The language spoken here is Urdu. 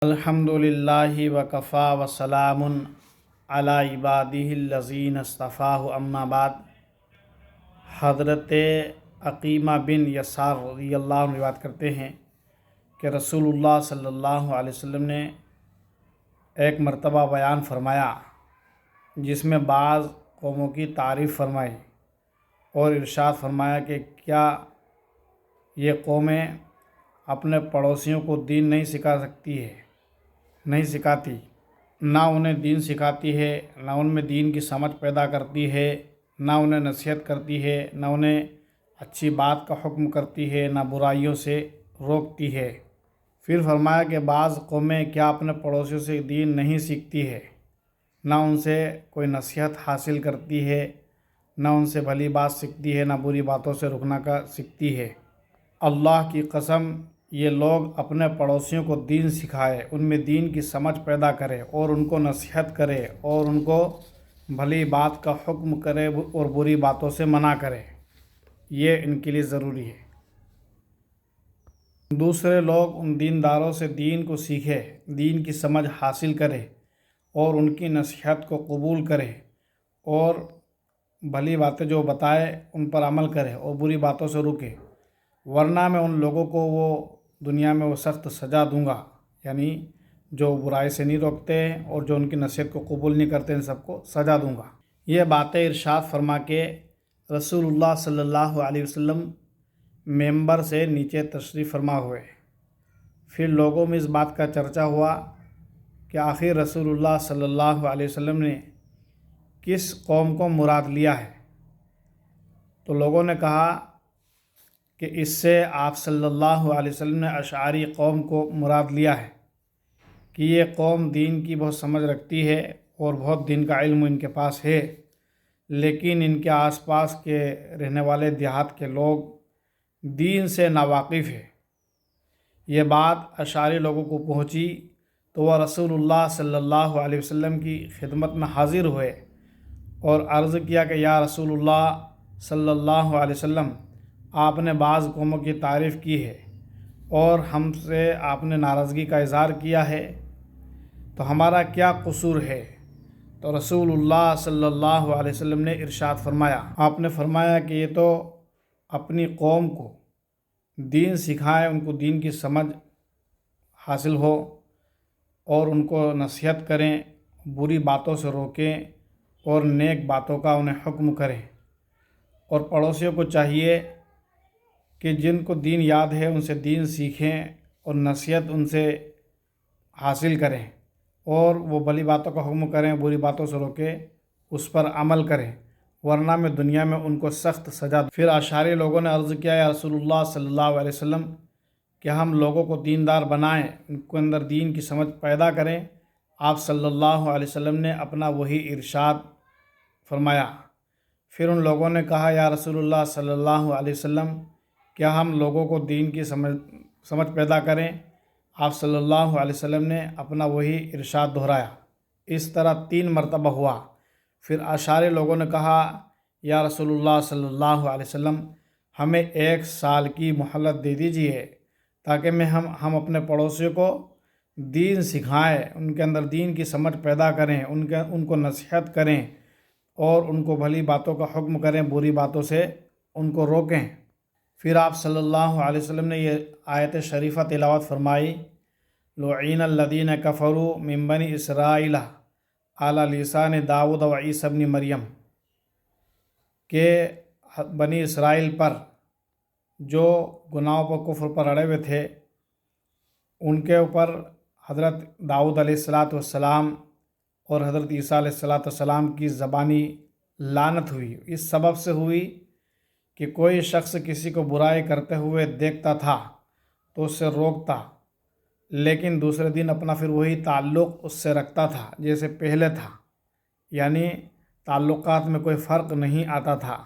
الحمدللہ وکفا وسلام علی عبادہ الذین اصطفاہ اما بعد۔ حضرت عقیمہ بن یسار رضی اللہ عنہ روایت کرتے ہیں کہ رسول اللہ صلی اللہ علیہ وسلم نے ایک مرتبہ بیان فرمایا جس میں بعض قوموں کی تعریف فرمائی اور ارشاد فرمایا کہ کیا یہ قومیں اپنے پڑوسیوں کو دین نہیں سکھاتی، نہ انہیں دین سکھاتی ہے، نہ ان میں دین کی سمجھ پیدا کرتی ہے، نہ انہیں نصیحت کرتی ہے، نہ انہیں اچھی بات کا حکم کرتی ہے، نہ برائیوں سے روکتی ہے۔ پھر فرمایا کہ بعض قومیں کیا اپنے پڑوسیوں سے دین نہیں سیکھتی ہے، نہ ان سے کوئی نصیحت حاصل کرتی ہے، نہ ان سے بھلی بات سیکھتی ہے، نہ بری باتوں سے رکنا کا سیکھتی ہے۔ اللہ کی قسم، یہ لوگ اپنے پڑوسیوں کو دین سکھائے، ان میں دین کی سمجھ پیدا کرے اور ان کو نصیحت کرے اور ان کو بھلی بات کا حکم کرے اور بری باتوں سے منع کرے، یہ ان کے لیے ضروری ہے۔ دوسرے لوگ ان دینداروں سے دین کو سیکھے، دین کی سمجھ حاصل کرے اور ان کی نصیحت کو قبول کرے اور بھلی باتیں جو بتائے ان پر عمل کرے اور بری باتوں سے روکے، ورنہ میں ان لوگوں کو دنیا میں سخت سزا دوں گا، یعنی جو برائی سے نہیں روکتے اور جو ان کی نصیحت کو قبول نہیں کرتے، ان سب کو سزا دوں گا۔ یہ باتیں ارشاد فرما کے رسول اللہ صلی اللہ علیہ وسلم ممبر سے نیچے تشریف فرما ہوئے۔ پھر لوگوں میں اس بات کا چرچا ہوا کہ آخر رسول اللہ صلی اللہ علیہ وسلم نے کس قوم کو مراد لیا ہے؟ تو لوگوں نے کہا کہ اس سے آپ صلی اللہ علیہ وسلم نے اشعری قوم کو مراد لیا ہے کہ یہ قوم دین کی بہت سمجھ رکھتی ہے اور بہت دین کا علم ان کے پاس ہے، لیکن ان کے آس پاس کے رہنے والے دیہات کے لوگ دین سے ناواقف ہیں۔ یہ بات اشعری لوگوں کو پہنچی تو وہ رسول اللہ صلی اللہ علیہ وسلم کی خدمت میں حاضر ہوئے اور عرض کیا کہ یا رسول اللہ صلی اللہ علیہ وسلم، آپ نے بعض قوموں کی تعریف کی ہے اور ہم سے آپ نے ناراضگی کا اظہار کیا ہے، تو ہمارا کیا قصور ہے؟ تو رسول اللہ صلی اللہ علیہ وسلم نے ارشاد فرمایا، آپ نے فرمایا کہ یہ تو اپنی قوم کو دین سکھائیں، ان کو دین کی سمجھ حاصل ہو اور ان کو نصیحت کریں، بری باتوں سے روکیں اور نیک باتوں کا انہیں حکم کریں، اور پڑوسیوں کو چاہیے کہ جن کو دین یاد ہے ان سے دین سیکھیں اور نصیحت ان سے حاصل کریں اور وہ بھلی باتوں کا حکم کریں، بری باتوں سے روکیں، اس پر عمل کریں، ورنہ میں دنیا میں ان کو سخت سزا دوں۔ پھر اشعری لوگوں نے عرض کیا، یا رسول اللہ صلی اللہ علیہ وسلم، کہ ہم لوگوں کو دیندار بنائیں، ان کے اندر دین کی سمجھ پیدا کریں۔ آپ صلی اللہ علیہ وسلم نے اپنا وہی ارشاد فرمایا۔ پھر ان لوگوں نے کہا، یا رسول اللہ صلی اللہ علیہ وسلم، کیا ہم لوگوں کو دین کی سمجھ پیدا کریں؟ آپ صلی اللہ علیہ وسلم نے اپنا وہی ارشاد دہرایا۔ اس طرح 3 مرتبہ ہوا۔ پھر اشعری لوگوں نے کہا، یا رسول اللہ صلی اللہ علیہ وسلم، ہمیں 1 سال کی مہلت دے دیجیے تاکہ ہم اپنے پڑوسیوں کو دین سکھائیں، ان کے اندر دین کی سمجھ پیدا کریں، ان کو نصیحت کریں اور ان کو بھلی باتوں کا حکم کریں، بری باتوں سے ان کو روکیں۔ پھر آپ صلی اللہ علیہ وسلم نے یہ آیت شریفہ تلاوت فرمائی، لعین الذین کفروا من بنی اسرائیل علی لسان داؤد و عیسی ابن مریم، کہ بنی اسرائیل پر جو گناہوں پر کفر پر اڑے ہوئے تھے، ان کے اوپر حضرت داؤد علیہ السلام اور حضرت عیسیٰ علیہ السلام کی زبانی لعنت ہوئی۔ اس سبب سے ہوئی کہ کوئی شخص کسی کو برائی کرتے ہوئے دیکھتا تھا تو اس سے روکتا، لیکن دوسرے دن اپنا پھر وہی تعلق اس سے رکھتا تھا جیسے پہلے تھا، یعنی تعلقات میں کوئی فرق نہیں آتا تھا۔